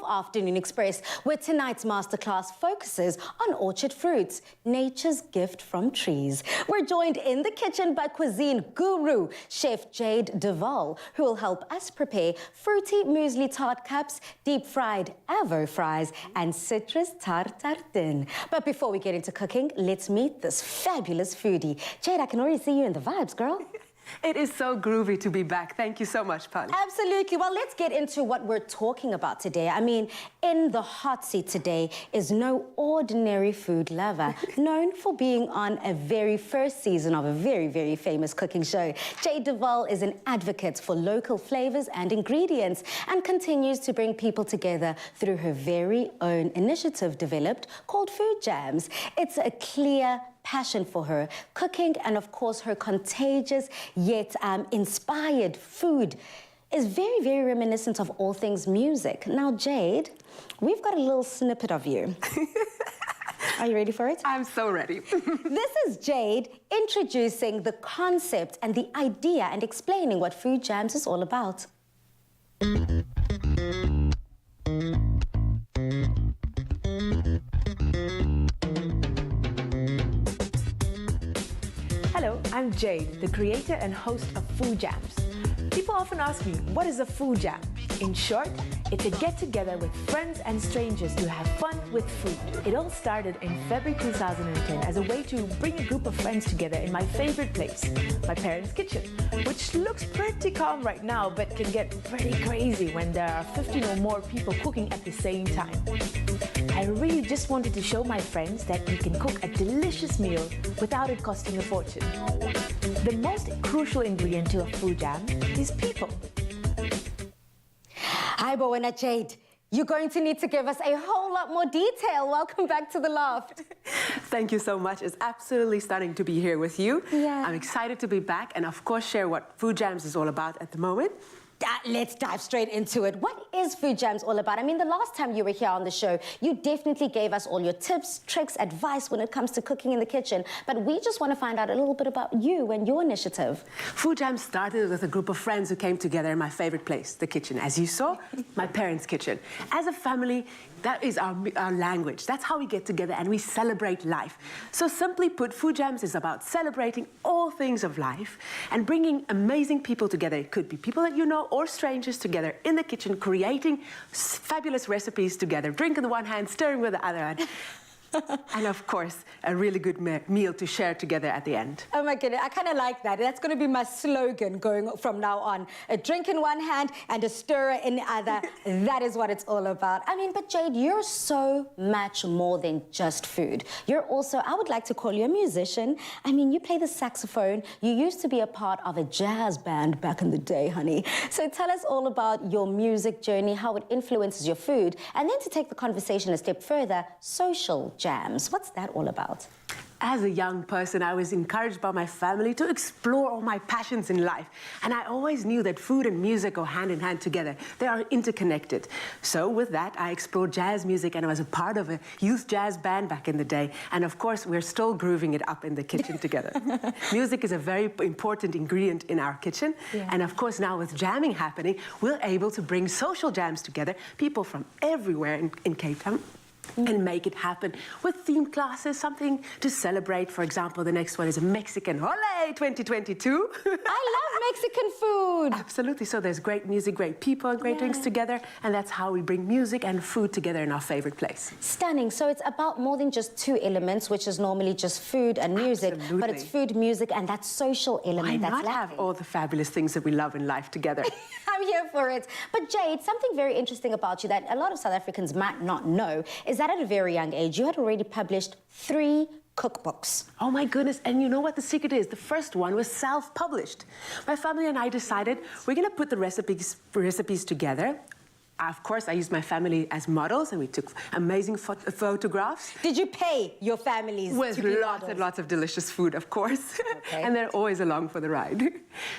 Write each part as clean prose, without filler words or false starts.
Afternoon Express, where tonight's masterclass focuses on orchard fruits, nature's gift from trees. We're joined in the kitchen by cuisine guru, Chef Jade Waal, who will help us prepare fruity muesli tart cups, deep-fried avo fries, and citrus tartine. But before we get into cooking, let's meet this fabulous foodie. Jade, I can already see you in the vibes, girl. It is so groovy to be back. Thank you so much, Polly. Absolutely. Well, let's get into what we're talking about today. I mean, in the hot seat today is no ordinary food lover, known for being on a very first season of a very, very famous cooking show. Jade Waal is an advocate for local flavors and ingredients and continues to bring people together through her very own initiative developed called Food Jams. It's a clear passion for her, cooking, and of course her contagious yet inspired food is very, very reminiscent of all things music. Now, Jade, we've got a little snippet of you. Are you ready for it? I'm so ready. This is Jade introducing the concept and the idea and explaining what Food Jams is all about. Hello, I'm Jade, the creator and host of Food Jams. People often ask me, what is a food jam? In short, it's a get-together with friends and strangers to have fun with food. It all started in February 2010 as a way to bring a group of friends together in my favorite place, my parents' kitchen, which looks pretty calm right now, but can get pretty crazy when there are 15 or more people cooking at the same time. I really just wanted to show my friends that you can cook a delicious meal without it costing a fortune. The most crucial ingredient to a food jam is people. Hi, Bowana Jade. You're going to need to give us a whole lot more detail. Welcome back to the loft. Thank you so much. It's absolutely stunning to be here with you. Yeah. I'm excited to be back and, of course, share what Food Jams is all about at the moment. Let's dive straight into it. What is Food Jams all about? I mean, the last time you were here on the show, you definitely gave us all your tips, tricks, advice when it comes to cooking in the kitchen. But we just want to find out a little bit about you and your initiative. Food Jams started with a group of friends who came together in my favorite place, the kitchen. As you saw, my parents' kitchen. As a family, that is our language. That's how we get together and we celebrate life. So simply put, Food Jams is about celebrating all things of life and bringing amazing people together. It could be people that you know or strangers together in the kitchen, creating fabulous recipes together, drinking with one hand, stirring with the other hand. And of course, a really good meal to share together at the end. Oh my goodness, I kind of like that. That's going to be my slogan going from now on. A drink in one hand and a stirrer in the other. That is what it's all about. I mean, but Jade, you're so much more than just food. You're also, I would like to call you a musician. I mean, you play the saxophone. You used to be a part of a jazz band back in the day, honey. So tell us all about your music journey, how it influences your food, and then to take the conversation a step further, social jams. What's that all about? As a young person, I was encouraged by my family to explore all my passions in life. And I always knew that food and music go hand in hand together. They are interconnected. So with that, I explored jazz music and I was a part of a youth jazz band back in the day. And of course, we're still grooving it up in the kitchen together. Music is a very important ingredient in our kitchen. Yeah. And of course, now with jamming happening, we're able to bring social jams together, people from everywhere in Cape Town, and make it happen with themed classes, something to celebrate. For example, the next one is a Mexican Holiday 2022. I love Mexican food. Absolutely. So there's great music, great people, and great drinks together. And that's how we bring music and food together in our favorite place. Stunning. So it's about more than just two elements, which is normally just food and music. Absolutely. But it's food, music, and that social element. Why not have all the fabulous things that we love in life together? I'm here for it. But Jade, something very interesting about you that a lot of South Africans might not know is that at a very young age, you had already published 3 cookbooks. Oh my goodness, and you know what the secret is? The first one was self-published. My family and I decided we're gonna put the recipes together. Of course, I used my family as models and we took amazing photographs. Did you pay your families with to be lots models? and lots of delicious food, of course. Okay. And they're always along for the ride.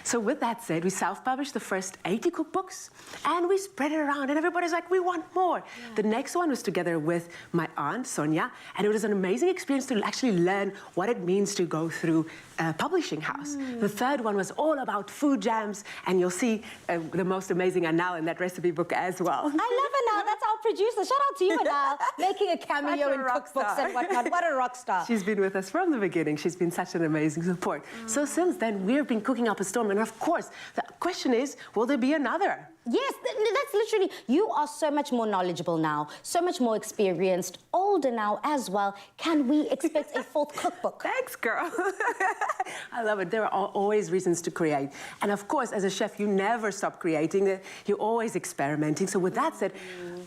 So with that said, we self-published the first 80 cookbooks and we spread it around and everybody's like, we want more. Yeah. The next one was together with my aunt, Sonia, and it was an amazing experience to actually learn what it means to go through a publishing house. The third one was all about food jams, and you'll see the most amazing are now in that recipe book as well. well. I love her now. That's our producer. Shout out to you, Manal, making a cameo in cookbooks and whatnot. What a rock star. She's been with us from the beginning. She's been such an amazing support. So since then, we've been cooking up a storm. And of course, the question is, will there be another? Yes, that's literally, you are so much more knowledgeable now, so much more experienced, older now as well. Can we expect a fourth cookbook? Thanks, girl. I love it. There are always reasons to create. And of course, as a chef, you never stop creating. You're always experimenting. So with that said,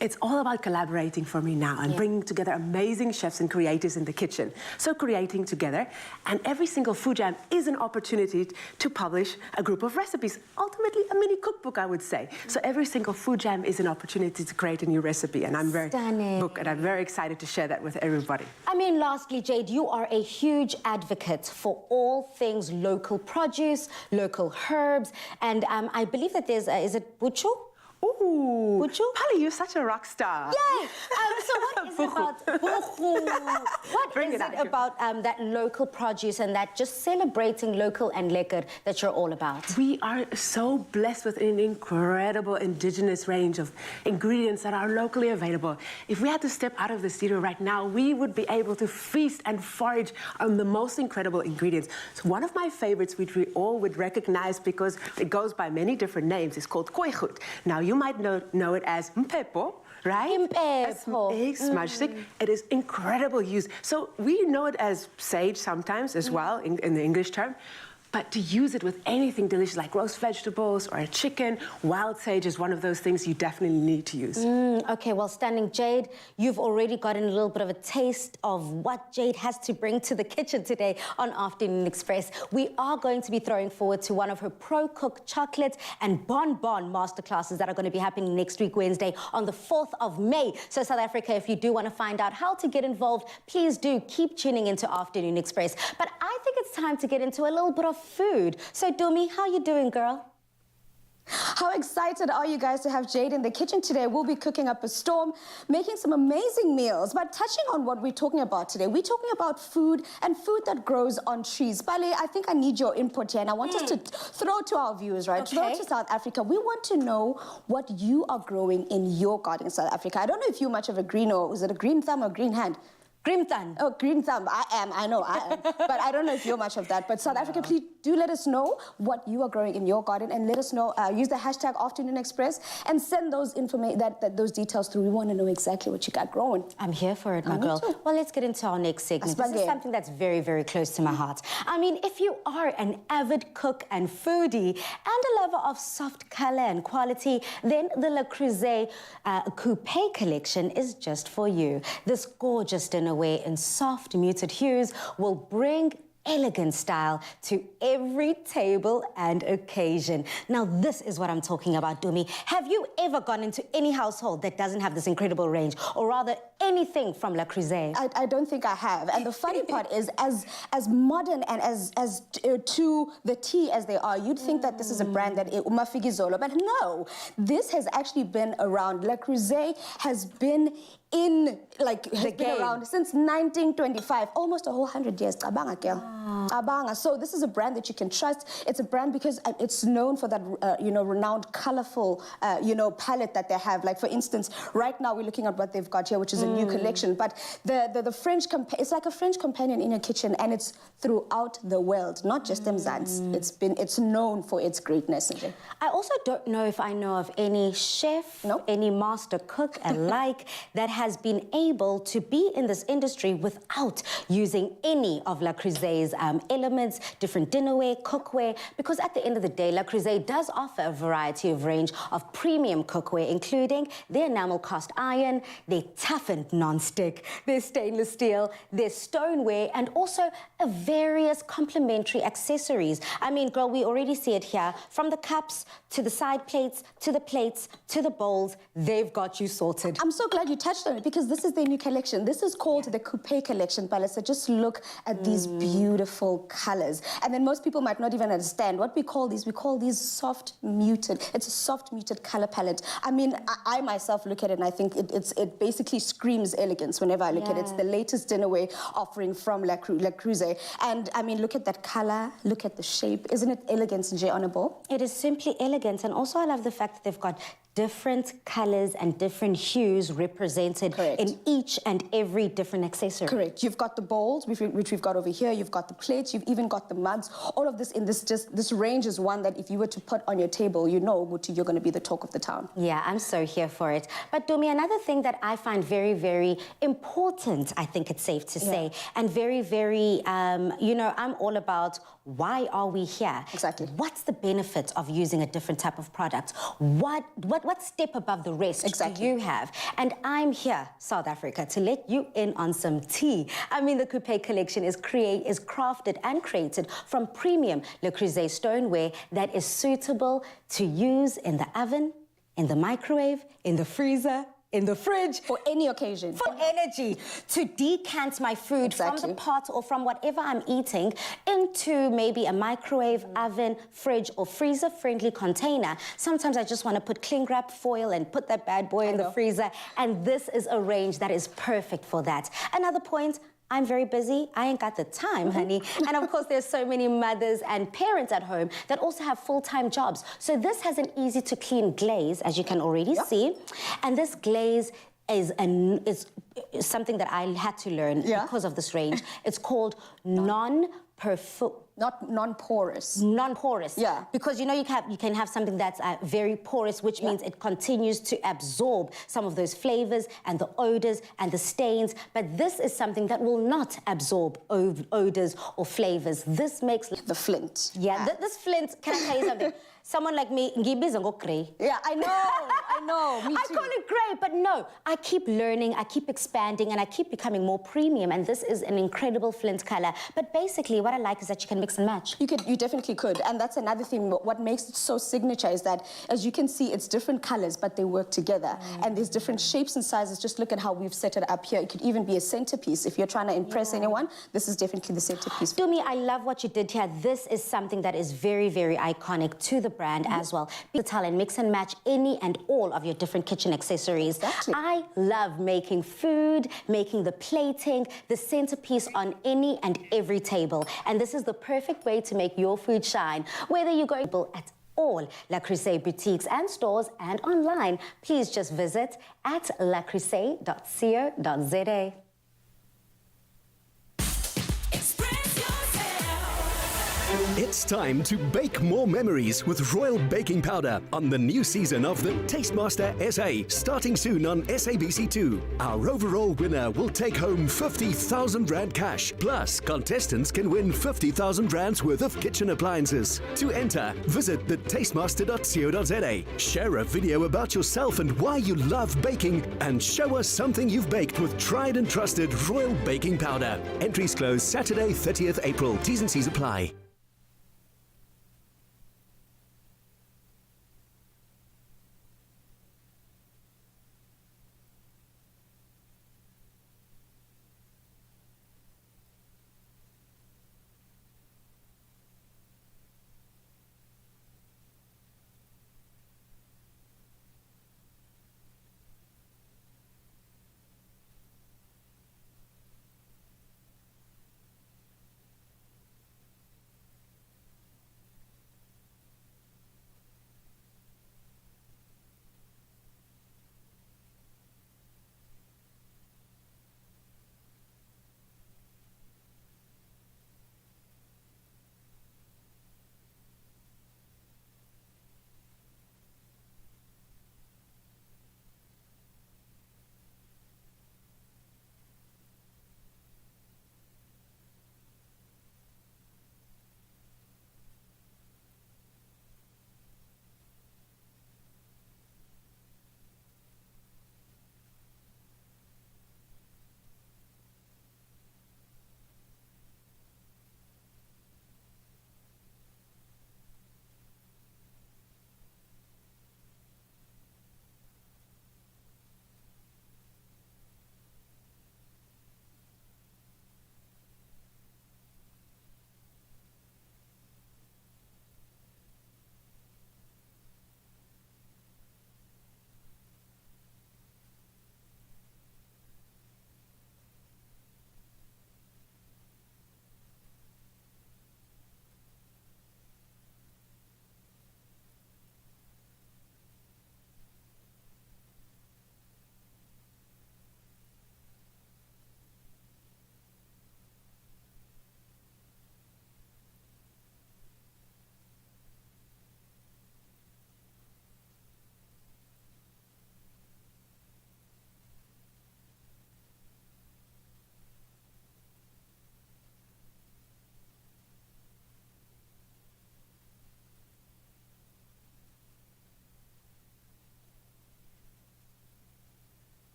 it's all about collaborating for me now and bringing together amazing chefs and creators in the kitchen. So creating together. And every single food jam is an opportunity to publish a group of recipes. Ultimately, a mini cookbook, I would say. So every single food jam is an opportunity to create a new recipe. And I'm very excited to share that with everybody. I mean, lastly, Jade, you are a huge advocate for all things local produce, local herbs, and I believe that there's, is it buchu? Ooh, Buchu? Pali, you're such a rock star. Yay! So what is it about buchu? What is it about that local produce and that just celebrating local and lekker that you're all about? We are so blessed with an incredible indigenous range of ingredients that are locally available. If we had to step out of the studio right now, we would be able to feast and forage on the most incredible ingredients. So one of my favorites, which we all would recognize because it goes by many different names, is called kooigoed. Now, you might know it as mpepo, right? Mpepo. Smudge stick. It is incredible use. So we know it as sage sometimes as well in the English term. But to use it with anything delicious like roast vegetables or a chicken, wild sage is one of those things you definitely need to use. Okay, well, Stunning Jade, you've already gotten a little bit of a taste of what Jade has to bring to the kitchen today on Afternoon Express. We are going to be throwing forward to one of her pro-cook chocolate and bonbon masterclasses that are going to be happening next week, Wednesday, on the 4th of May. So, South Africa, if you do want to find out how to get involved, please do keep tuning into Afternoon Express. But I think it's time to get into a little bit of food. So, Dumi, how you doing, girl? How excited are you guys to have Jade in the kitchen today? We'll be cooking up a storm, making some amazing meals. But touching on what we're talking about today, we're talking about food and food that grows on trees. Bale, I think I need your input here, and I want us to throw to our viewers, right? Okay. Throw to South Africa. We want to know what you are growing in your garden in South Africa. I don't know if you're much of a green, or is it a green thumb or green hand? Green thumb. Oh, green thumb. I know I am. But I don't know if you're much of that. But South Africa, please do let us know what you are growing in your garden, and let us know, use the hashtag Afternoon Express and send those those details through. We want to know exactly what you got growing. I'm here for it, my girl. Well, let's get into our next segment. This is something that's very, very close to my heart. I mean, if you are an avid cook and foodie and a lover of soft color and quality, then the Le Creuset Coupe collection is just for you. This gorgeous dinnerware in soft, muted hues will bring elegant style to every table and occasion. Now, this is what I'm talking about, Dumi. Have you ever gone into any household that doesn't have this incredible range, or rather anything from Le Creuset? I don't think I have. And the funny part is, as modern and as to the T as they are, you'd think that this is a brand that umafigizolo, but no, this has actually been around. Le Creuset has been around since 1925, almost a whole 100 years. Abanga, girl. Abanga. So this is a brand that you can trust. It's a brand because it's known for that, renowned, colorful, palette that they have. Like, for instance, right now we're looking at what they've got here, which is a new collection. But the French, it's like a French companion in your kitchen, and it's throughout the world, not just Mzansi. It's known for its greatness. I also don't know if I know of any chef, any master cook alike that has been able to be in this industry without using any of Le Creuset's elements, different dinnerware, cookware, because at the end of the day, Le Creuset does offer a variety of range of premium cookware, including their enamel cast iron, their toughened non-stick, their stainless steel, their stoneware, and also various complementary accessories. I mean, girl, we already see it here. From the cups, to the side plates, to the plates, to the bowls, they've got you sorted. I'm so glad you touched on it, because this is their new collection. This is called the Coupe collection, Bala. So just look at these beautiful colors. And then most people might not even understand what we call these. We call these soft muted. It's a soft muted color palette. I mean, I myself look at it and I think it basically screams elegance whenever I look at it. It's the latest dinnerware offering from Le Creuset. And I mean, look at that color, look at the shape. Isn't it elegant, Jay, on a bowl? It is simply elegant. And also I love the fact that they've got different colors and different hues represented Correct. in each and every different accessory. Correct. You've got the bowls, which we've got over here. You've got the plates. You've even got the mugs. All of this in this range is one that if you were to put on your table, you know, Muti, you're going to be the talk of the town. Yeah, I'm so here for it. But Dumi, another thing that I find very, very important, I think it's safe to say, and very, very, you know, I'm all about why are we here? Exactly. What's the benefit of using a different type of product? What step above the rest do you have? And I'm here, South Africa, to let you in on some tea. I mean, the Coupe collection is crafted and created from premium Le Creuset stoneware that is suitable to use in the oven, in the microwave, in the freezer, in the fridge. For any occasion. For energy. To decant my food from the pot or from whatever I'm eating into maybe a microwave, oven, fridge or freezer-friendly container. Sometimes I just want to put cling wrap foil and put that bad boy in the freezer. And this is a range that is perfect for that. Another point, I'm very busy. I ain't got the time, honey. And of course, there's so many mothers and parents at home that also have full-time jobs. So this has an easy-to-clean glaze, as you can already see. And this glaze is something that I had to learn because of this range. It's called non-porous. Non-porous. Yeah. Because, you know, you can have something that's very porous, which means it continues to absorb some of those flavors and the odors and the stains. But this is something that will not absorb odors or flavors. This makes... The flint. Yeah, this flint, can I tell you something? Someone like me, yeah, I know, me too. I call it grey, but no, I keep learning, I keep expanding, and I keep becoming more premium, and this is an incredible flint color. But basically, what I like is that you can mix and match. You definitely could, and that's another thing. What makes it so signature is that, as you can see, it's different colors, but they work together, and there's different shapes and sizes. Just look at how we've set it up here. It could even be a centerpiece. If you're trying to impress anyone, this is definitely the centerpiece. Dumi, I love what you did here. This is something that is very, very iconic to the brand as well. Be able to mix and match any and all of your different kitchen accessories. Exactly. I love making food, making the plating, the centerpiece on any and every table. And this is the perfect way to make your food shine. Whether you're going at all Le Creuset boutiques and stores and online, please just visit at lacreuset.co.za. It's time to bake more memories with Royal Baking Powder on the new season of the Tastemaster SA, starting soon on SABC2. Our overall winner will take home 50,000 Rand cash, plus contestants can win 50,000 Rands worth of kitchen appliances. To enter, visit thetastemaster.co.za, share a video about yourself and why you love baking, and show us something you've baked with tried and trusted Royal Baking Powder. Entries close Saturday, 30th April. T's and C's apply.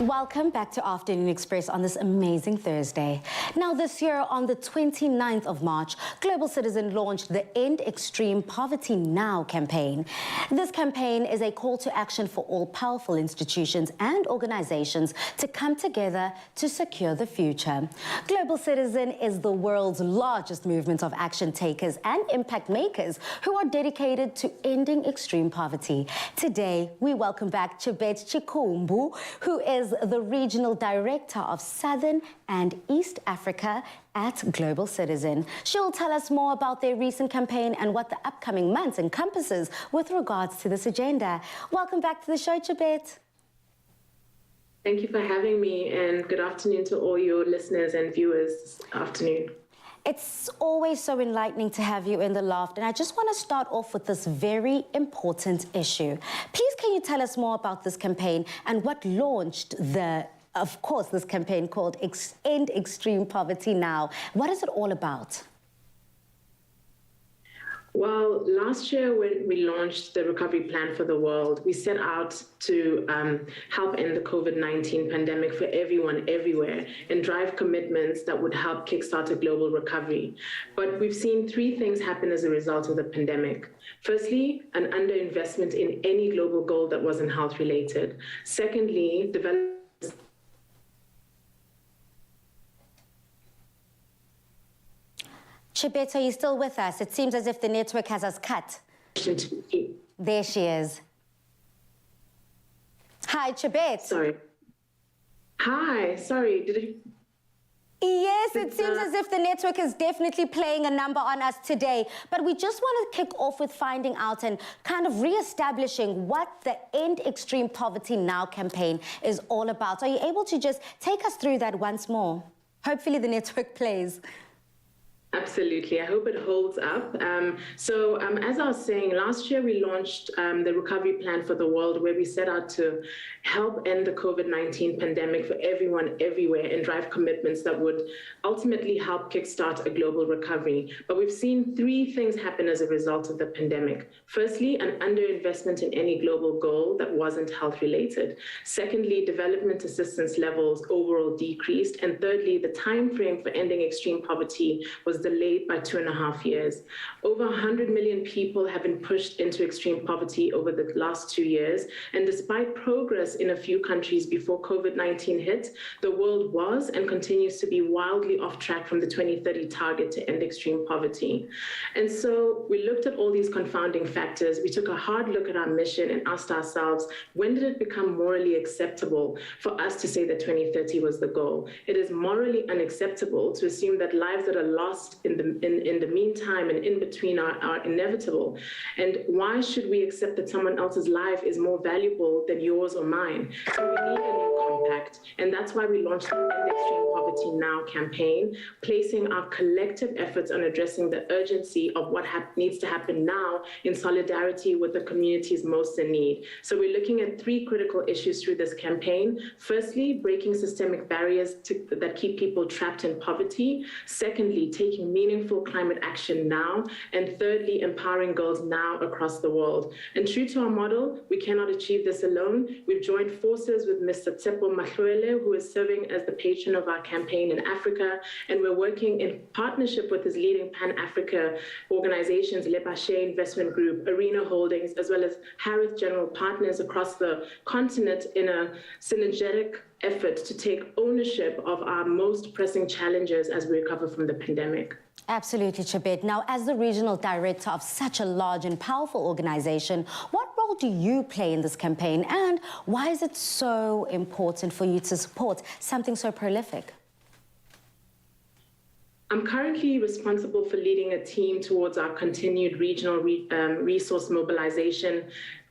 Welcome back to Afternoon Express on this amazing Thursday. Now this year, on the 29th of March, Global Citizen launched the End Extreme Poverty Now campaign. This campaign is a call to action for all powerful institutions and organizations to come together to secure the future. Global Citizen is the world's largest movement of action takers and impact makers who are dedicated to ending extreme poverty. Today, we welcome back Jade who is the Regional Director of Southern and East Africa at Global Citizen. She'll tell us more about their recent campaign and what the upcoming months encompasses with regards to this agenda. Welcome back to the show, Jade. Thank you for having me, and good afternoon to all your listeners and viewers this afternoon. It's always so enlightening to have you in the loft, and I just want to start off with this very important issue. Please, can you tell us more about this campaign and what launched this campaign called End Extreme Poverty Now? What is it all about? Well, last year when we launched the recovery plan for the world, we set out to help end the COVID-19 pandemic for everyone, everywhere, and drive commitments that would help kickstart a global recovery. But we've seen three things happen as a result of the pandemic. Firstly, an underinvestment in any global goal that wasn't health-related. Secondly, Chibet, are you still with us? It seems as if the network has us cut. There she is. Hi, Chibet. Sorry. Hi, sorry, did you... Yes, it seems as if the network is definitely playing a number on us today. But we just want to kick off with finding out and kind of re-establishing what the End Extreme Poverty Now campaign is all about. Are you able to just take us through that once more? Hopefully the network plays. Absolutely. I hope it holds up. As I was saying, last year we launched the recovery plan for the world, where we set out to help end the COVID-19 pandemic for everyone, everywhere, and drive commitments that would ultimately help kickstart a global recovery. But we've seen three things happen as a result of the pandemic. Firstly, an underinvestment in any global goal that wasn't health-related. Secondly, development assistance levels overall decreased. And thirdly, the time frame for ending extreme poverty was delayed by 2.5 years. Over 100 million people have been pushed into extreme poverty over the last 2 years. And despite progress in a few countries before COVID-19 hit, the world was and continues to be wildly off track from the 2030 target to end extreme poverty. And so we looked at all these confounding factors. We took a hard look at our mission and asked ourselves, when did it become morally acceptable for us to say that 2030 was the goal? It is morally unacceptable to assume that lives that are lost in the meantime and in between are inevitable. And why should we accept that someone else's life is more valuable than yours or mine? So we need a new compact. And that's why we launched the End Extreme Poverty Now campaign, placing our collective efforts on addressing the urgency of what needs to happen now in solidarity with the communities most in need. So we're looking at three critical issues through this campaign. Firstly, breaking systemic barriers that keep people trapped in poverty. Secondly, taking meaningful climate action now. And thirdly, empowering girls now across the world. And true to our model, we cannot achieve this alone. We've joined forces with Mr. Tsepo Mahloele, who is serving as the patron of our campaign in Africa. And we're working in partnership with his leading Pan-Africa organizations, Lepashe Investment Group, Arena Holdings, as well as Harith General Partners across the continent in a synergetic effort to take ownership of our most pressing challenges as we recover from the pandemic. Absolutely, Jade. Now, as the regional director of such a large and powerful organization, what role do you play in this campaign, and why is it so important for you to support something so prolific? I'm currently responsible for leading a team towards our continued regional resource mobilization,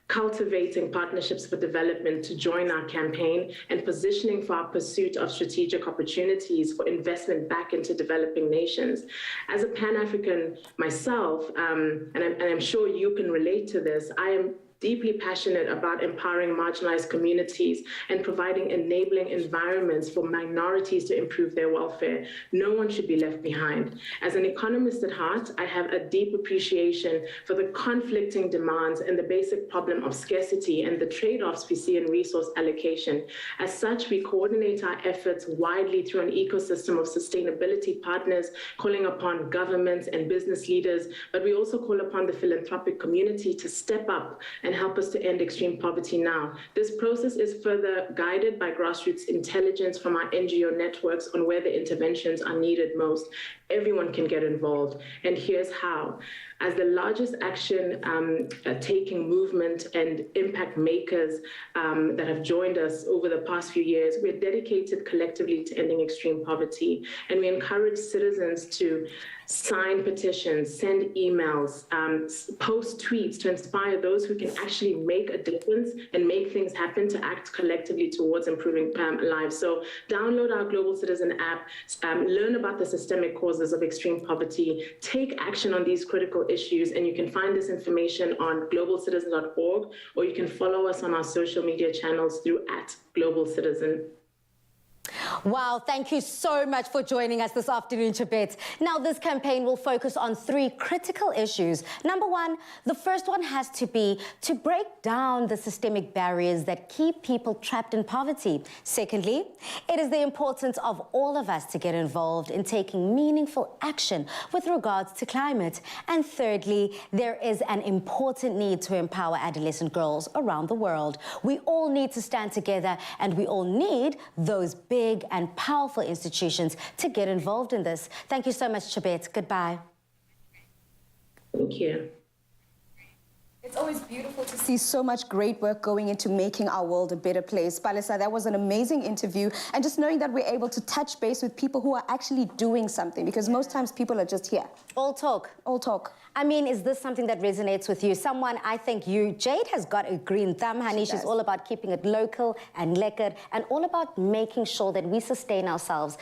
cultivating partnerships for development to join our campaign, and positioning for our pursuit of strategic opportunities for investment back into developing nations. As a Pan-African myself, and I'm sure you can relate to this, I am deeply passionate about empowering marginalized communities and providing enabling environments for minorities to improve their welfare. No one should be left behind. As an economist at heart, I have a deep appreciation for the conflicting demands and the basic problem of scarcity and the trade-offs we see in resource allocation. As such, we coordinate our efforts widely through an ecosystem of sustainability partners, calling upon governments and business leaders, but we also call upon the philanthropic community to step up and help us to end extreme poverty now. This process is further guided by grassroots intelligence from our NGO networks on where the interventions are needed most. Everyone can get involved, and here's how. As the largest action-taking movement and impact makers that have joined us over the past few years, we're dedicated collectively to ending extreme poverty, and we encourage citizens to sign petitions, send emails, post tweets to inspire those who can actually make a difference and make things happen to act collectively towards improving lives. So download our Global Citizen app, learn about the systemic causes of extreme poverty, take action on these critical issues, and you can find this information on globalcitizen.org, or you can follow us on our social media channels through @GlobalCitizen. Wow, thank you so much for joining us this afternoon, Jade. Now, this campaign will focus on 3 critical issues. Number 1, the first one has to be to break down the systemic barriers that keep people trapped in poverty. Secondly, it is the importance of all of us to get involved in taking meaningful action with regards to climate. And thirdly, there is an important need to empower adolescent girls around the world. We all need to stand together, and we all need those big and powerful institutions to get involved in this. Thank you so much, Jade. Goodbye. Thank you. It's always beautiful to see so much great work going into making our world a better place. Palisa, that was an amazing interview. And just knowing that we're able to touch base with people who are actually doing something, because most times people are just here. All talk. All talk. I mean, is this something that resonates with you? Someone, I think Jade has got a green thumb, honey. She's all about keeping it local and lekker, and all about making sure that we sustain ourselves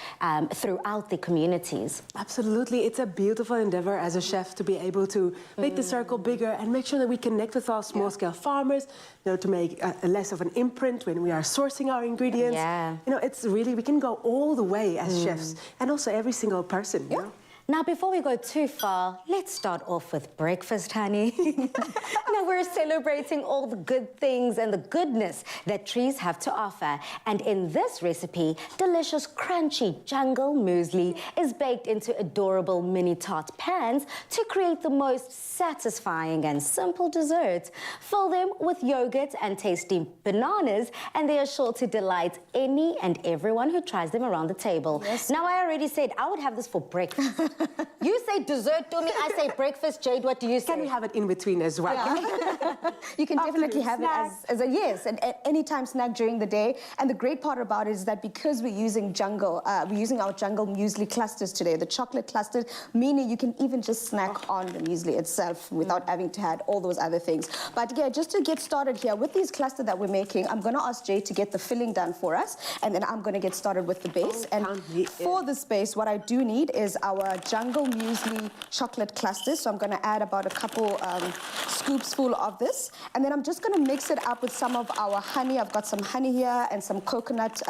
throughout the communities. Absolutely. It's a beautiful endeavor as a chef to be able to make the circle bigger and make sure that we connect with our small-scale farmers, you know, to make less of an imprint when we are sourcing our ingredients. Yeah. You know, it's really, we can go all the way as chefs, and also every single person, you know? Now, before we go too far, let's start off with breakfast, honey. Now, we're celebrating all the good things and the goodness that trees have to offer. And in this recipe, delicious, crunchy jungle muesli is baked into adorable mini tart pans to create the most satisfying and simple desserts. Fill them with yogurt and tasty bananas, and they are sure to delight any and everyone who tries them around the table. Yes. Now, I already said I would have this for breakfast. You say dessert to me, I say breakfast. Jade, what do you say? Can we have it in between as well? Yeah. You can definitely have it as a yes, and at any time snack during the day. And the great part about it is that because we're using we're using our jungle muesli clusters today, the chocolate clusters, meaning you can even just snack on the muesli itself without having to add all those other things. But yeah, just to get started here with these clusters that we're making, I'm going to ask Jade to get the filling done for us, and then I'm going to get started with the base. And for this base, what I do need is our jungle muesli chocolate clusters. So I'm going to add about a couple scoops full of this, and then I'm just going to mix it up with some of our honey. I've got some honey here and some coconut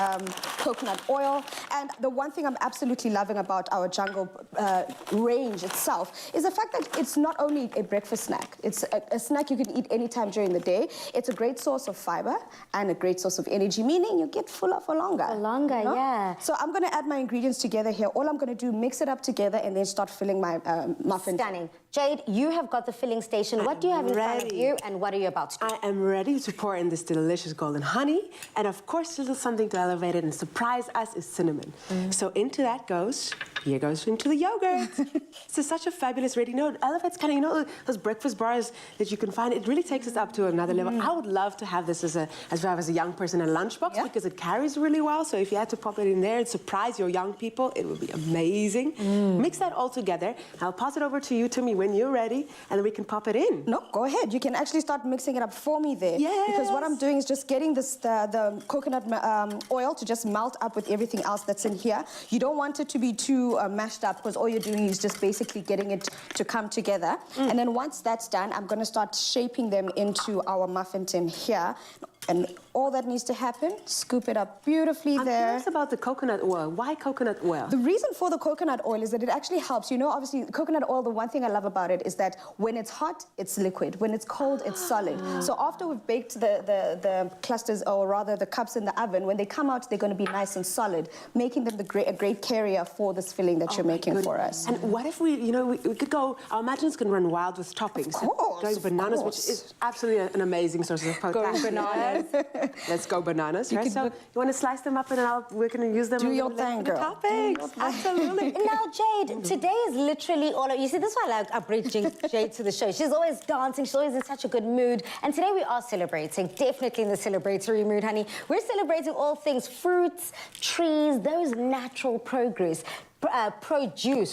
oil. And the one thing I'm absolutely loving about our jungle range itself is the fact that it's not only a breakfast snack. It's a snack you can eat anytime during the day. It's a great source of fiber and a great source of energy, meaning you get fuller for longer. For longer, you know? yeah. So I'm going to add my ingredients together here. All I'm going to do, mix it up together, and then start filling my muffin. Stunning. Jade, you have got the filling station. What do you have in front of you, and what are you about to do? I am ready to pour in this delicious golden honey, and of course, a little something to elevate it and surprise us is cinnamon. So into that goes, here goes into the yogurt. It's such a fabulous ready. You know, it elevates kind of, you know, those breakfast bars that you can find. It really takes us up to another level. I would love to have this as a young person in a lunchbox because it carries really well. So if you had to pop it in there and surprise your young people, it would be amazing. Mix that all together. I'll pass it over to you, Timmy, when you're ready, and then we can pop it in. No, go ahead. You can actually actually start mixing it up for me there. Yes. Because what I'm doing is just getting the coconut oil to just melt up with everything else that's in here. You don't want it to be too mashed up because all you're doing is just basically getting it to come together. And then once that's done, I'm going to start shaping them into our muffin tin here. And all that needs to happen, scoop it up beautifully I'm there. curious about the coconut oil. Why coconut oil? The reason for the coconut oil is that it actually helps. You know, obviously, coconut oil, the one thing I love about it is that when it's hot, it's liquid. When it's cold, it's solid. So after we've baked the clusters, or rather the cups in the oven, when they come out, they're going to be nice and solid, making them a great carrier for this filling that you're making for us. And what if we could go, our imaginations can run wild with toppings. Of course, Going bananas, of which course. is absolutely an amazing source of potassium. Going bananas. Let's go bananas, right? So you want to slice them up and then we're going to use them. Do your thing, girl. Toppings, absolutely. Now, Jade, today is literally all of you. See, this is why I bring Jade to the show. She's always dancing. She's always in such a good mood. And today we are celebrating, definitely in the celebratory mood, honey. We're celebrating all things fruits, trees, those natural produce,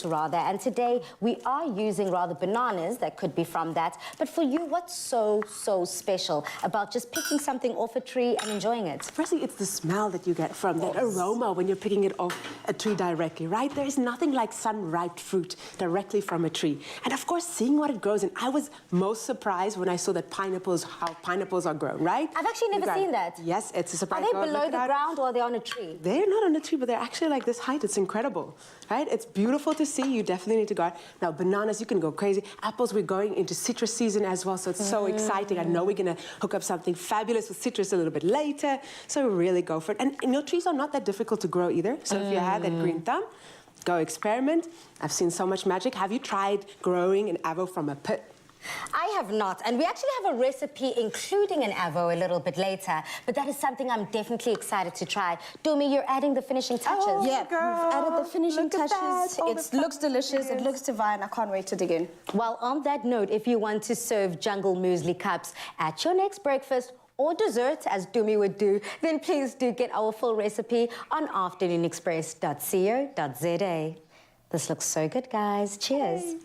rather. And today we are using rather bananas that could be from that. But for you, what's so special about just picking something off a tree and enjoying it? Firstly, it's the smell that you get from that aroma when you're picking it off a tree directly, right? There is nothing like sun-ripe fruit directly from a tree. And of course, seeing what it grows in. I was most surprised when I saw that how pineapples are grown, right? I've actually never seen that. Yes, it's a surprise. Are they below the ground or are they on a tree? They're not on a tree, but they're actually like this height. It's incredible, right? It's beautiful to see. You definitely need to go out. Now, bananas, you can go crazy. Apples, we're going into citrus season as well, so it's so exciting. I know we're going to hook up something fabulous with citrus a little bit later, so really go for it. And your trees are not that difficult to grow either, so if you have that green thumb, go experiment. I've seen so much magic. Have you tried growing an avo from a pit? I have not, and we actually have a recipe including an avo a little bit later, but that is something I'm definitely excited to try. Dumi, you're adding the finishing touches. Oh, yeah, girl, we've added the finishing look at touches. that, all It the looks delicious, it looks divine. I can't wait to dig in. Well, on that note, if you want to serve jungle muesli cups at your next breakfast or dessert, as Dumi would do, then please do get our full recipe on afternoonexpress.co.za. This looks so good, guys. Cheers. Yay.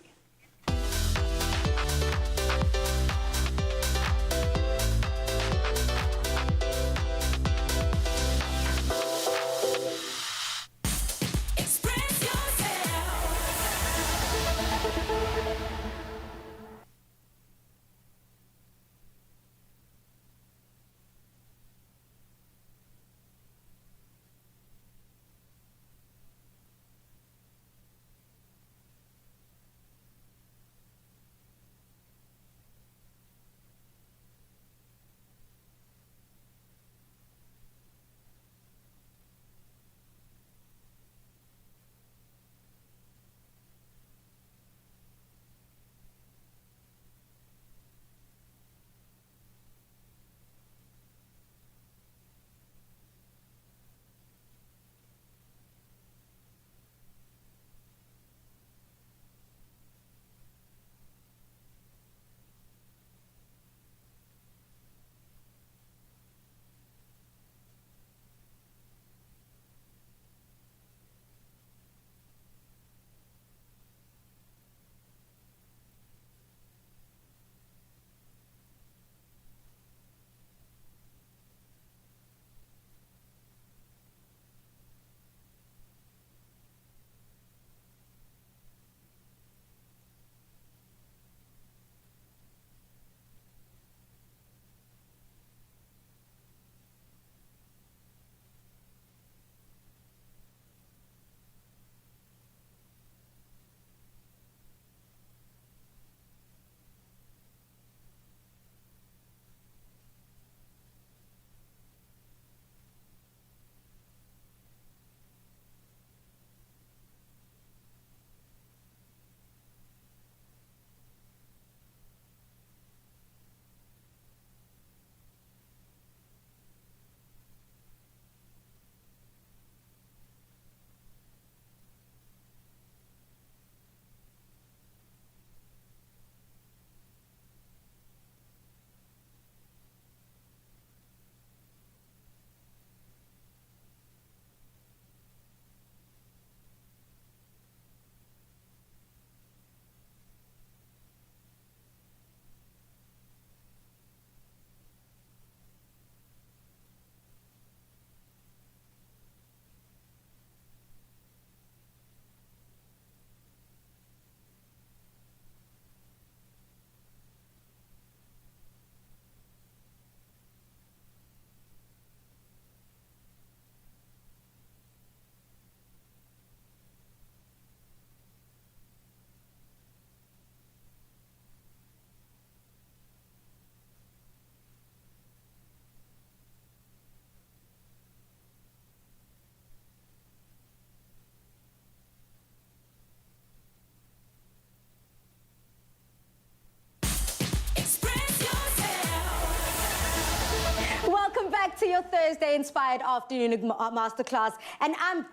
to your Thursday-inspired afternoon masterclass, and I'm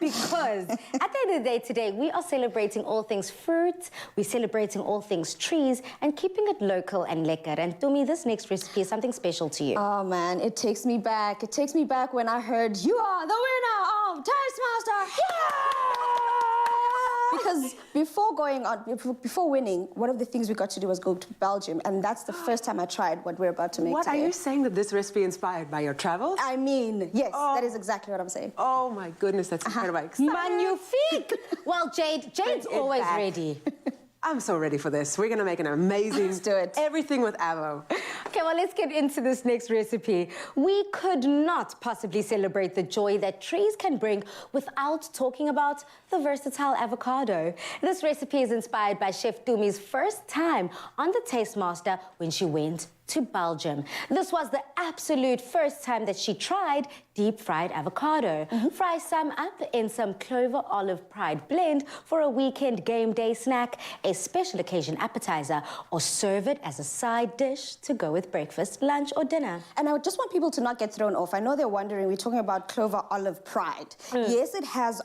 because at the end of the day today, we are celebrating all things fruit, we're celebrating all things trees, and keeping it local and lekker. And Tumi, this next recipe is something special to you. Oh man, it takes me back. It takes me back when I heard you are the winner of Taste Master. Because before winning, one of the things we got to do was go to Belgium, and that's the first time I tried what we're about to make What, today. are you saying that this recipe inspired by your travels? I mean, yes, that is exactly what I'm saying. Oh my goodness, that's incredible. Excited. Magnifique! Well, Jade's always ready. I'm so ready for this. We're gonna make an amazing... Let's do it. Everything with avo. Okay, well, let's get into this next recipe. We could not possibly celebrate the joy that trees can bring without talking about the versatile avocado. This recipe is inspired by Chef Tumi's first time on the Taste Master when she went to Belgium. This was the absolute first time that she tried deep-fried avocado. Fry some up in some clover olive pride blend for a weekend game day snack, a special occasion appetizer, or serve it as a side dish to go with breakfast, lunch, or dinner. And I just want people to not get thrown off. I know they're wondering, we're talking about clover olive pride. Yes, it has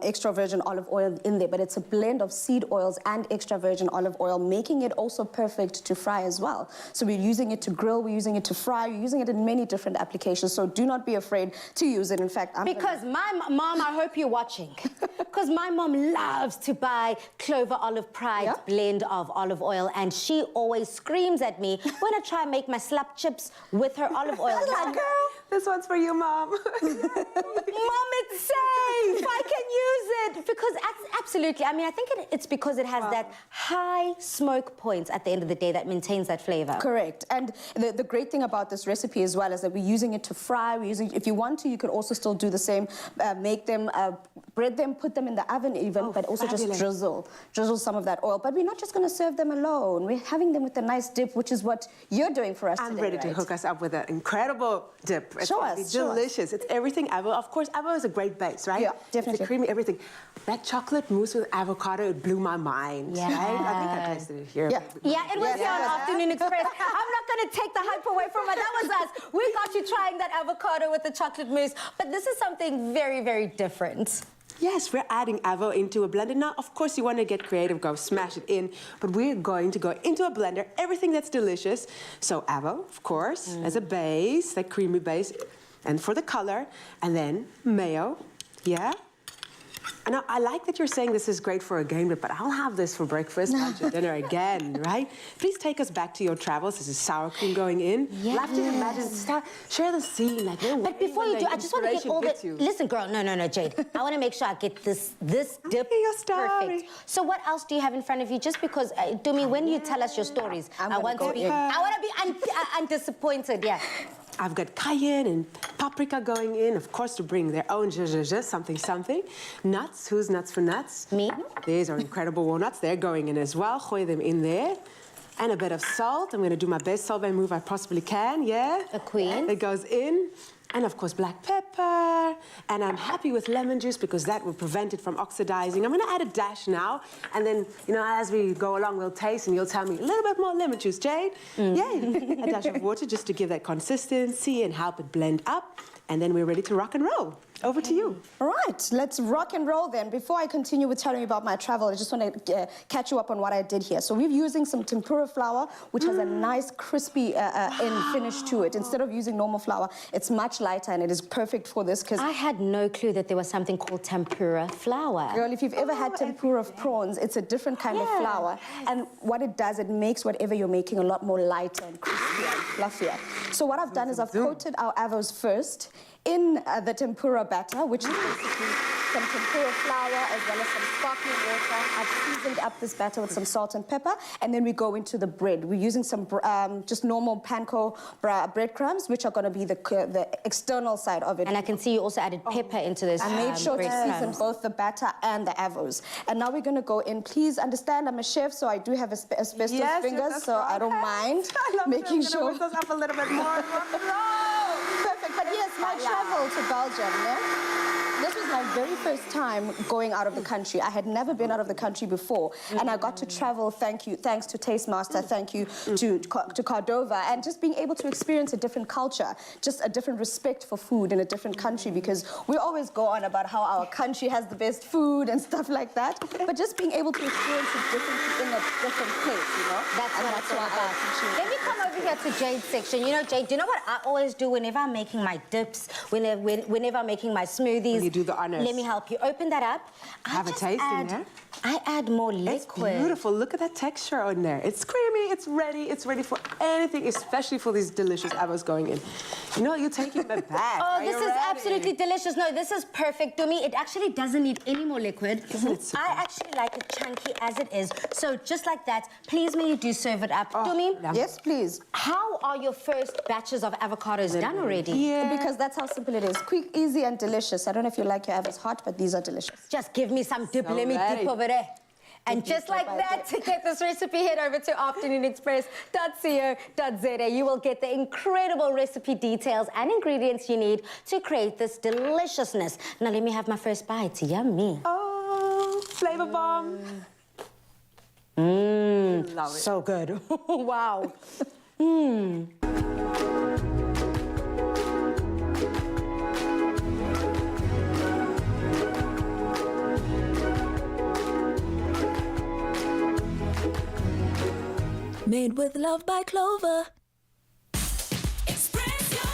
extra virgin olive oil in there, but it's a blend of seed oils and extra virgin olive oil, making it also perfect to fry as well. So we're using it to grill, we're using it to fry, we're using it in many different applications, so do not be afraid to use it. In fact, Because my mom, I hope you're watching, because my mom loves to buy clover olive pride blend of olive oil, and she always screams at me when I try and make my slap chips with her olive oil. I'm like, girl, this one's for you, Mom. Mom, it's safe. I can use it. Because absolutely, I mean, I think it's because it has that high smoke points at the end of the day that maintains that flavor. Correct. And the great thing about this recipe as well is that we're using it to fry. We're using, if you want to, you could also still do the same. Make them, bread them, put them in the oven even, but also just drizzle some of that oil. But we're not just going to serve them alone. We're having them with a nice dip, which is what you're doing for us today. I'm ready to hook us up with an incredible dip. It's Show gonna be us, show us. delicious. It's everything avo. Of course, avo is a great base, right? Yeah, definitely. It's a creamy everything. That chocolate mousse with avocado, it blew my mind. Yeah. Right? I think I tasted it here. Yeah, it was here on Afternoon Express. I'm not going to take the hype away from it. That was us. We got you trying that avocado with the chocolate mousse. But this is something very, very different. Yes, we're adding avo into a blender. Now, of course, you want to get creative, go smash it in, but we're going to go into a blender, everything that's delicious. So avo, of course, as a base, that creamy base, and for the color, and then mayo, Now, I like that you're saying this is great for a game day, but I'll have this for breakfast, lunch, and dinner again, right? Please take us back to your travels. This is sour cream going in. Yes. Love to imagine, share the scene. Like, But before you do, I just want to get all the... Listen, girl, no, Jade. I want to make sure I get this dip your story. perfect. So what else do you have in front of you? Just because, Dumi, when you tell us your stories, I want to be undisappointed, I've got cayenne and paprika going in, of course, to bring their own something. Nuts, who's nuts for nuts? Me. These are incredible walnuts. They're going in as well. Gooi them in there. And a bit of salt. I'm going to do my best Solvay move I possibly can, A queen. It goes in. And of course, black pepper. And I'm happy with lemon juice because that will prevent it from oxidizing. I'm going to add a dash now. And then, you know, as we go along, we'll taste and you'll tell me a little bit more lemon juice, Jade. Yay. A dash of water just to give that consistency and help it blend up. And then we're ready to rock and roll. Over to you. All right, let's rock and roll then. Before I continue with telling you about my travel, I just want to catch you up on what I did here. So we're using some tempura flour, which has a nice crispy finish to it. Instead of using normal flour, it's much lighter and it is perfect for this because... I had no clue that there was something called tempura flour. Girl, if you've ever had tempura prawns, it's a different kind of flour. And what it does, it makes whatever you're making a lot more lighter and crispier and fluffier. So what I've done is I've coated our avos first in the tempura batter, which is basically some tempura flour as well as some sparkling water. I've seasoned up this batter with some salt and pepper, and then we go into the bread. We're using some just normal panko breadcrumbs, which are going to be the external side of it. And I can see you also added pepper into this. I made sure to season both the batter and the avos. And now we're going to go in. Please understand, I'm a chef, so I do have asbestos fingers, so I don't mind making sure. I'm going to whisk us up a little bit more. Perfect, but yes, my travel to Belgium, This was my very first time going out of the country. I had never been out of the country before, and I got to travel. Thanks to Tastemaster. Thank you to Cordova, and just being able to experience a different culture, just a different respect for food in a different country, because we always go on about how our country has the best food and stuff like that. But just being able to experience it differently in a different place, you know. That's and what that's it's all why about. I appreciate Let me come over here to Jade's section. You know, Jade, do you know what I always do whenever I'm making my dips, whenever I'm making my smoothies? You do the honors. Let me help you. Open that up. Have a taste in there. I add more It's liquid. beautiful. Look at that texture on there. It's creamy. It's ready. It's ready for anything, especially for these delicious apples going in. You know, you're taking them back. Oh, this is absolutely delicious. No, this is perfect, Dumi. It actually doesn't need any more liquid. Isn't it super? I actually like it chunky as it is. So just like that, please may you do serve it up. Dumi, Yes, please. how are your first batches of avocados done already? Yeah. Because that's how simple it is. Quick, easy, and delicious. I don't know if you like your avos hot, but these are delicious. Just give me some dip. Let me ready. dip over there. And just dip like by that, to get this recipe, head over to afternoonexpress.co.za. You will get the incredible recipe details and ingredients you need to create this deliciousness. Now let me have my first bite. Yummy. Oh, flavor bomb. Love it. So good. Wow. Made with love by Clover. Express yourself.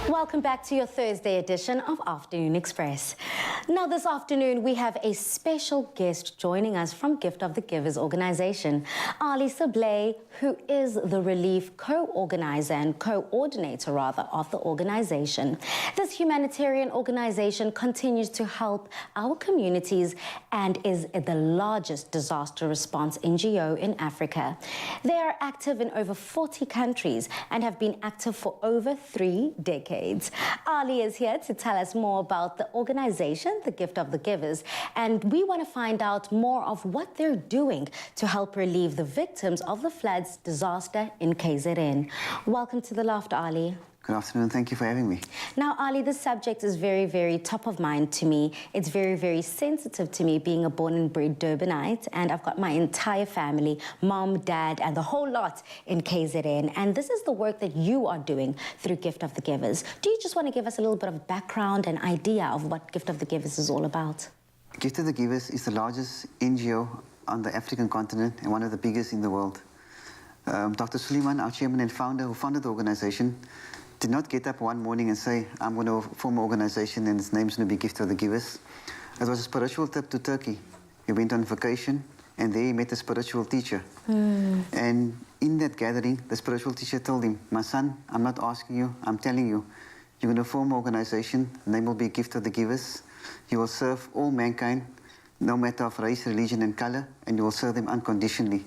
Welcome back to your Thursday edition of Afternoon Express. Now this afternoon we have a special guest joining us from Gift of the Givers organization, Ali Sablé, who is the relief co-organizer and coordinator rather of the organization. This humanitarian organization continues to help our communities and is the largest disaster response NGO in Africa. They are active in over 40 countries and have been active for over 3 decades. Ali is here to tell us more about the organization, the Gift of the Givers, and we want to find out more of what they're doing to help relieve the victims of the floods disaster in KZN. Welcome to The Loft, Ali. Good afternoon, thank you for having me. Now, Ali, this subject is very, very top of mind to me. It's very, very sensitive to me, being a born and bred Durbanite, and I've got my entire family, mom, dad, and the whole lot in KZN. And this is the work that you are doing through Gift of the Givers. Do you just want to give us a little bit of background and idea of what Gift of the Givers is all about? Gift of the Givers is the largest NGO on the African continent and one of the biggest in the world. Dr. Suleiman, our chairman and founder, who founded the organization, did not get up one morning and say, I'm going to form an organization and its name's going to be Gift of the Givers. It was a spiritual trip to Turkey. He went on vacation and there he met a spiritual teacher. And in that gathering, the spiritual teacher told him, my son, I'm not asking you, I'm telling you, you're going to form an organization, the name will be Gift of the Givers. You will serve all mankind, no matter of race, religion and color, and you will serve them unconditionally.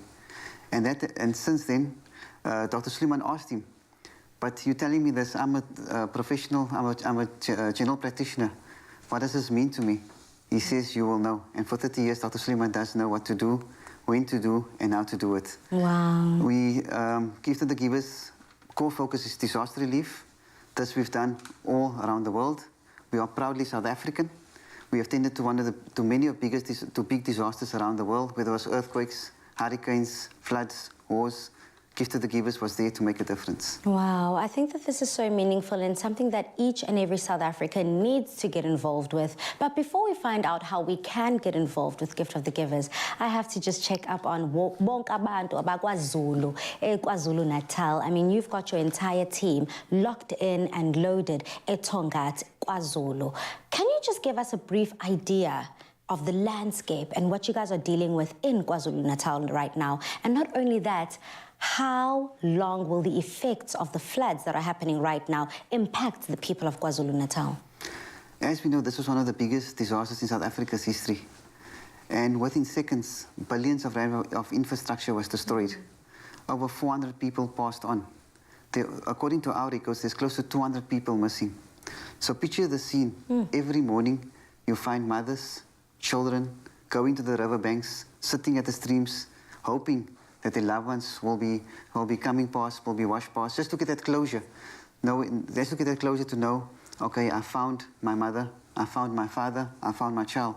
And since then, Dr. Suleiman asked him, but you're telling me this, I'm a professional, I'm a general practitioner. What does this mean to me? He says, you will know. And for 30 years, Dr. Suleiman does know what to do, when to do, and how to do it. Wow. We, Gift of the Givers, core focus is disaster relief. This we've done all around the world. We are proudly South African. We have tended to many of big disasters around the world, whether it was earthquakes, hurricanes, floods, wars. Gift of the Givers was there to make a difference. Wow, I think that this is so meaningful and something that each and every South African needs to get involved with. But before we find out how we can get involved with Gift of the Givers, I have to just check up on bonke abantu abakwaZulu, KwaZulu Natal. I mean, you've got your entire team locked in and loaded at Tongaat, KwaZulu. Can you just give us a brief idea of the landscape and what you guys are dealing with in KwaZulu Natal right now? And not only that, how long will the effects of the floods that are happening right now impact the people of KwaZulu Natal? As we know, this was one of the biggest disasters in South Africa's history. And within seconds, billions of rand of infrastructure was destroyed. Over 400 people passed on. According to our records, there's close to 200 people missing. So picture the scene. Every morning, you find mothers, children going to the riverbanks, sitting at the streams, hoping that their loved ones will be coming past, will be washed past, just to get that closure. Just to get that closure to know, okay, I found my mother, I found my father, I found my child.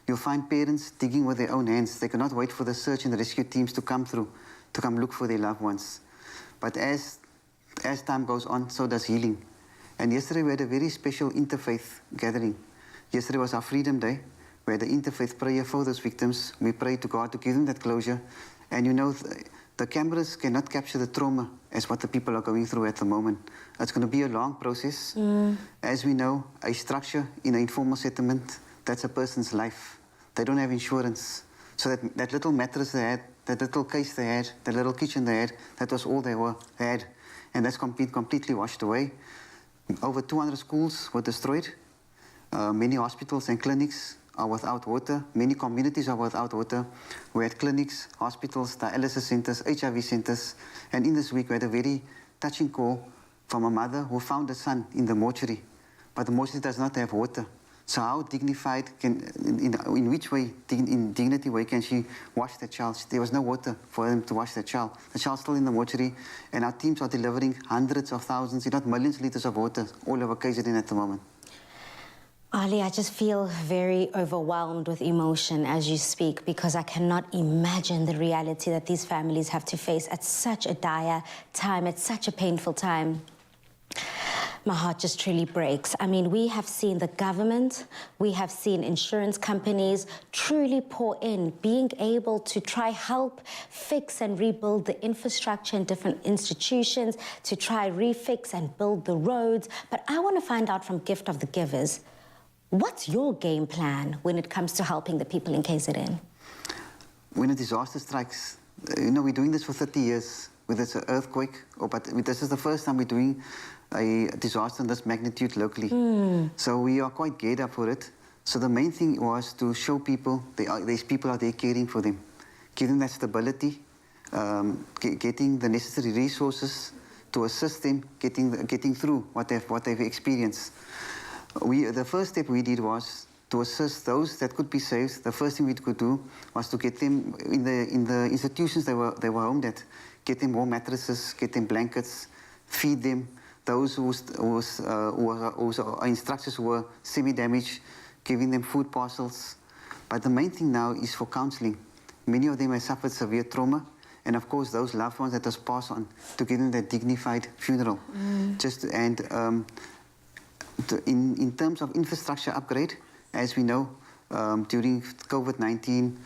You'll find parents digging with their own hands. They cannot wait for the search and the rescue teams to come through, to come look for their loved ones. But as time goes on, so does healing. And yesterday we had a very special interfaith gathering. Yesterday was our Freedom Day. We had the interfaith prayer for those victims. We prayed to God to give them that closure. And you know, the cameras cannot capture the trauma as what the people are going through at the moment. It's going to be a long process. As we know, a structure in an informal settlement, that's a person's life. They don't have insurance. So that little mattress they had, that little case they had, that little kitchen they had, that was all they had. And that's completely washed away. Over 200 schools were destroyed. Many hospitals and clinics are without water. Many communities are without water. We had clinics, hospitals, dialysis centers, HIV centers. And in this week, we had a very touching call from a mother who found a son in the mortuary. But the mortuary does not have water. So how dignified in which way, in dignity way, can she wash the child? There was no water for them to wash the child. The child's still in the mortuary, and our teams are delivering hundreds of thousands, if not millions of liters of water all over KZN at the moment. Ali, I just feel very overwhelmed with emotion as you speak, because I cannot imagine the reality that these families have to face at such a dire time, at such a painful time. My heart just truly breaks. I mean, we have seen the government, we have seen insurance companies truly pour in, being able to try help fix and rebuild the infrastructure in different institutions, to try refix and build the roads. But I want to find out from Gift of the Givers, What's your game plan when it comes to helping the people in KZN? When a disaster strikes, we're doing this for 30 years, whether it's an earthquake, but this is the first time we're doing a disaster of this magnitude locally. So we are quite geared up for it. So the main thing was to show people there's people out there caring for them, give them that stability, getting the necessary resources to assist them getting through what they've experienced. The first step we did was to assist those that could be saved. The first thing we could do was to get them in the institutions they were homed at, get them warm mattresses, get them blankets, feed them. Those whose instructors were semi-damaged, giving them food parcels. But the main thing now is for counseling. Many of them have suffered severe trauma, and of course those loved ones that was passed on, to give them that dignified funeral. In terms of infrastructure upgrade, as we know, during COVID-19,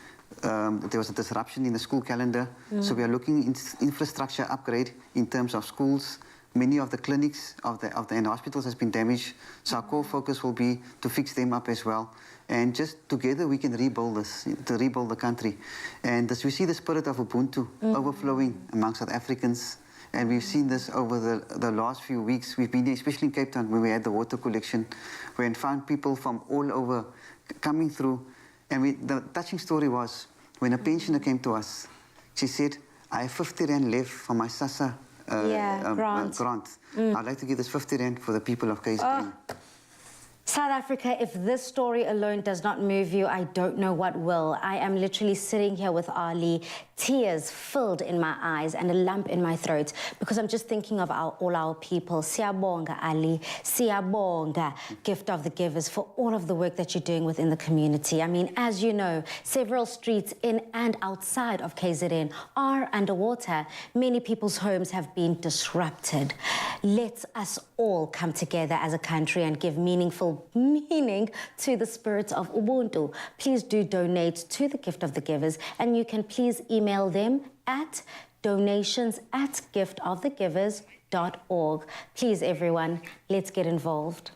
there was a disruption in the school calendar. So we are looking at infrastructure upgrade in terms of schools. Many of the clinics and hospitals has been damaged. So our core focus will be to fix them up as well. And just together we can rebuild the country. And as we see the spirit of Ubuntu overflowing among South Africans, and we've seen this over the last few weeks. We've been, especially in Cape Town, when we had the water collection, we found people from all over coming through. And the touching story was, when a pensioner came to us, she said, I have 50 Rand left from my SASSA grant. I'd like to give this 50 Rand for the people of KZN. South Africa, if this story alone does not move you, I don't know what will. I am literally sitting here with Ali, tears filled in my eyes and a lump in my throat, because I'm just thinking of all our people. Siyabonga, Ali. Siyabonga, Gift of the Givers, for all of the work that you're doing within the community. I mean, as you know, several streets in and outside of KZN are underwater. Many people's homes have been disrupted. Let us all come together as a country and give meaningful meaning to the spirit of Ubuntu. Please do donate to the Gift of the Givers, and you can please email them at donations@giftofthegivers.org. Please, everyone, let's get involved.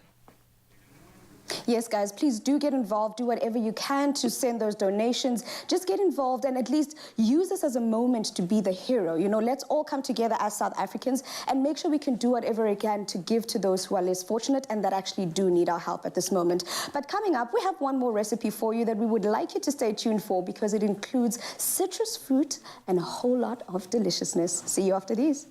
Yes, guys, please do get involved. Do whatever you can to send those donations. Just get involved and at least use this as a moment to be the hero. Let's all come together as South Africans and make sure we can do whatever we can to give to those who are less fortunate and that actually do need our help at this moment. But coming up, we have one more recipe for you that we would like you to stay tuned for, because it includes citrus fruit and a whole lot of deliciousness. See you after these.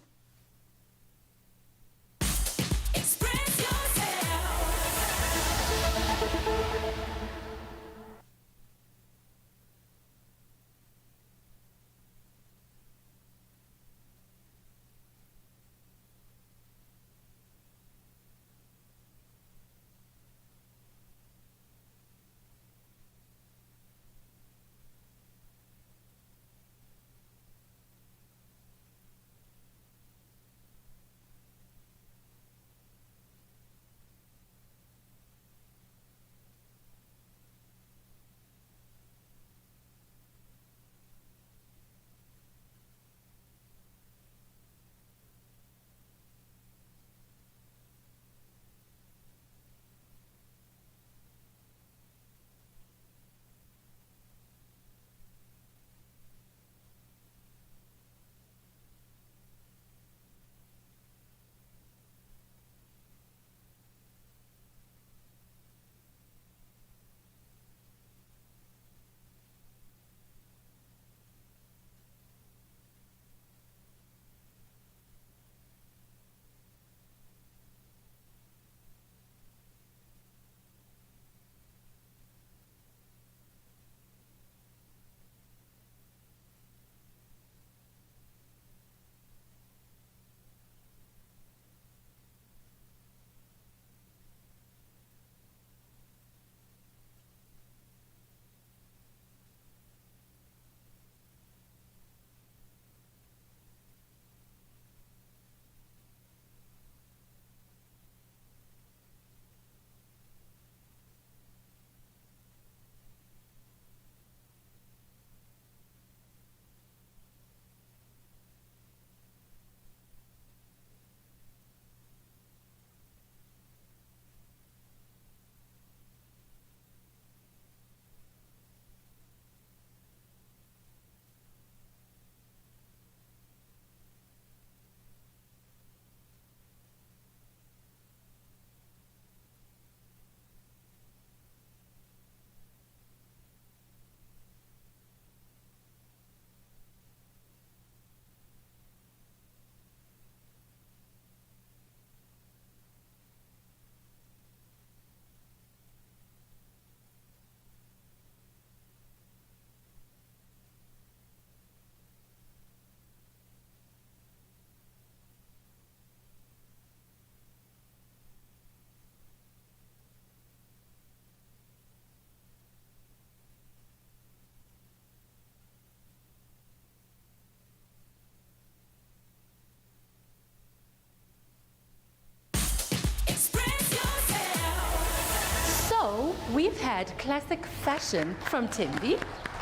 We've had classic fashion from Timby,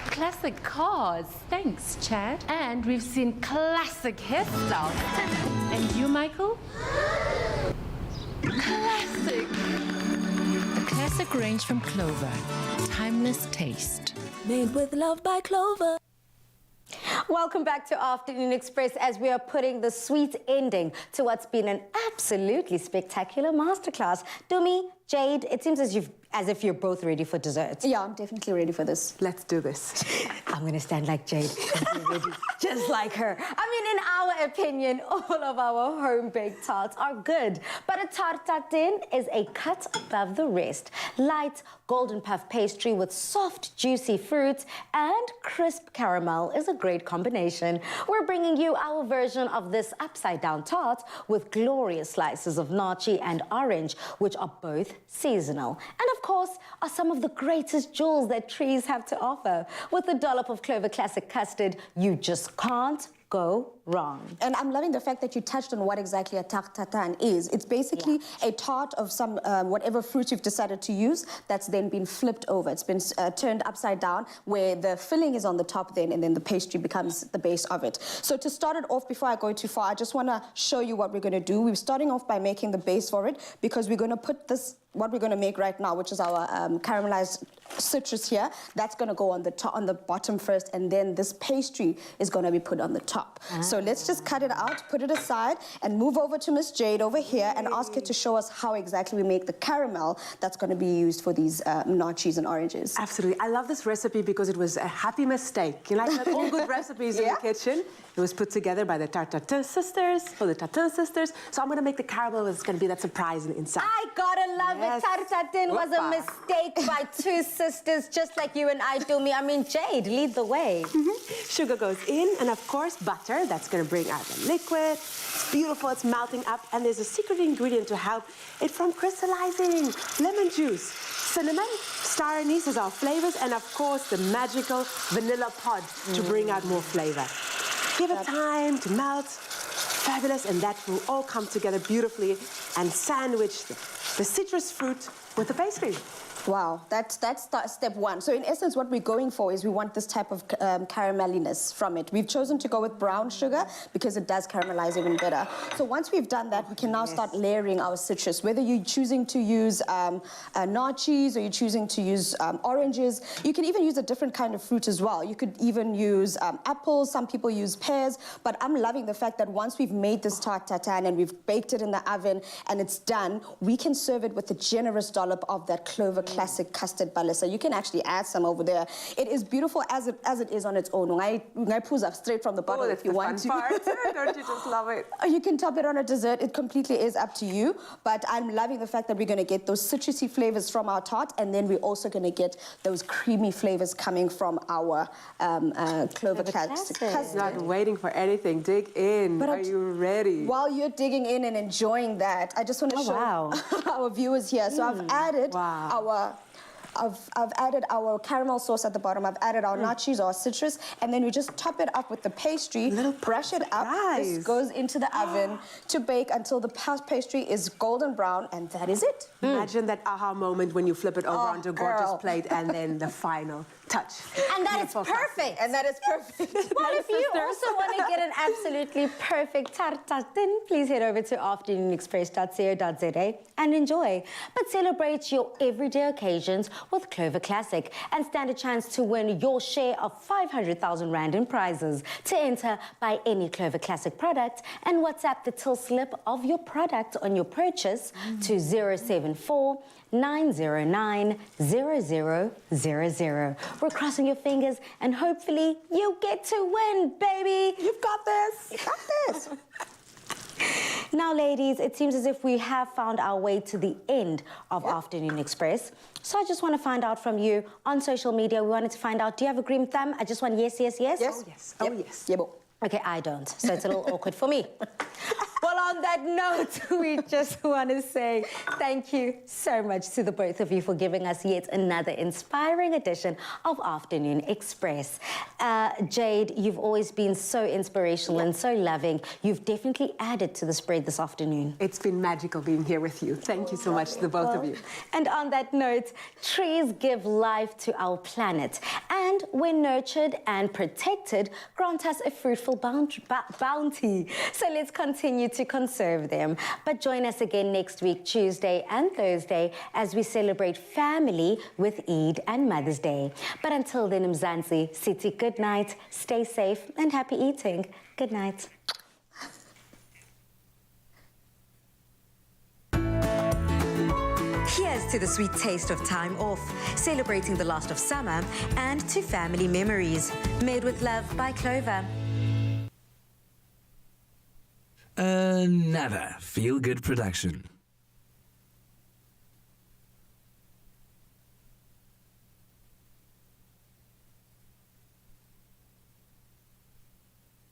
classic cars, thanks Chad, and we've seen classic hairstyles. And you, Michael? Classic. A classic range from Clover. Timeless taste. Made with love by Clover. Welcome back to Afternoon Express as we are putting the sweet ending to what's been an absolutely spectacular masterclass. Dumi, Jade, it seems as if you're both ready for dessert. Yeah, I'm definitely ready for this. Let's do this. I'm going to stand like Jade and be ready just like her. I mean, in our opinion, all of our home-baked tarts are good. But a tart tatin is a cut above the rest. Light, golden puff pastry with soft, juicy fruits and crisp caramel is a great combination. We're bringing you our version of this upside-down tart with glorious slices of nachi and orange, which are both seasonal. And of course, are some of the greatest jewels that trees have to offer. With a dollop of Clover Classic custard, you just can't go wrong. And I'm loving the fact that you touched on what exactly a tart tatin is. It's basically a tart of some whatever fruit you've decided to use that's then been flipped over. It's been turned upside down where the filling is on the top then and then the pastry becomes the base of it. So to start it off, before I go too far, I just want to show you what we're going to do. We're starting off by making the base for it because we're going to put this, what we're going to make right now, which is our caramelized citrus here, that's going to go on the top, on the bottom first, and then this pastry is going to be put on the top. So let's just cut it out, put it aside, and move over to Miss Jade over here and ask her to show us how exactly we make the caramel that's going to be used for these nachos and oranges. Absolutely. I love this recipe because it was a happy mistake. You like all good recipes in the kitchen? It was put together by the Tatin sisters, for the Tatin sisters. So I'm going to make the caramel. It's going to be that surprise inside. I gotta love it. Tart tatin was a mistake by two sisters just like you and I do me. I mean, Jade, lead the way. Sugar goes in, and of course, butter. That's going to bring out the liquid. It's beautiful. It's melting up. And there's a secret ingredient to help it from crystallizing. Lemon juice, cinnamon, star anise as our flavors, and of course, the magical vanilla pod to bring out more flavor. Give it time to melt. Fabulous, and that will all come together beautifully and sandwich the citrus fruit with the pastry. Wow, that's step one. So in essence, what we're going for is we want this type of carameliness from it. We've chosen to go with brown sugar because it does caramelize even better. So once we've done that, we can now start layering our citrus. Whether you're choosing to use nachos or you're choosing to use oranges, you can even use a different kind of fruit as well. You could even use apples. Some people use pears. But I'm loving the fact that once we've made this tart tatin and we've baked it in the oven and it's done, we can serve it with a generous dollop of that Clover Classic custard balisa. You can actually add some over there. It is beautiful as it is on its own. I pull up straight from the bottle if you want to. Don't you just love it? You can top it on a dessert. It completely is up to you. But I'm loving the fact that we're going to get those citrusy flavors from our tart, and then we're also going to get those creamy flavors coming from our Clover Classic custard. Not waiting for anything. Dig in. Are you ready? While you're digging in and enjoying that, I just want to show our viewers here. So I've added I've added our caramel sauce at the bottom. I've added our nachos, our citrus, and then we just top it up with the pastry, brush it up. This goes into the oven to bake until the pastry is golden brown, and that is it. Imagine that aha moment when you flip it over onto a gorgeous plate, and then the final touch. And that is perfect. And that is perfect. Well, if you also want to get an absolutely perfect tart tatin, please head over to afternoonexpress.co.za and enjoy. But celebrate your everyday occasions with Clover Classic and stand a chance to win your share of 500,000 Rand in prizes. To enter, buy any Clover Classic product and WhatsApp the till slip of your product on your purchase to 074 909 0000. We're crossing your fingers and hopefully you get to win, baby. You've got this. You got this. Now, ladies, it seems as if we have found our way to the end of Afternoon Express. So I just want to find out from you on social media. We wanted to find out, do you have a green thumb? I just want yes, yes, yes. Yes. Oh, yes. Yeah, Okay, I don't, so it's a little awkward for me. Well, on that note, we just want to say thank you so much to the both of you for giving us yet another inspiring edition of Afternoon Express. Jade, you've always been so inspirational and so loving. You've definitely added to the spread this afternoon. It's been magical being here with you. Thank you so much to the both of you. And on that note, trees give life to our planet, and when nurtured and protected, grant us a fruitful bounty. So let's continue to conserve them. But join us again next week, Tuesday and Thursday, as we celebrate family with Eid and Mother's Day. But until then, Mzansi, City, good night, stay safe and happy eating. Good night. Here's to the sweet taste of time off, celebrating the last of summer, and to family memories. Made with love by Clover. Another feel-good production.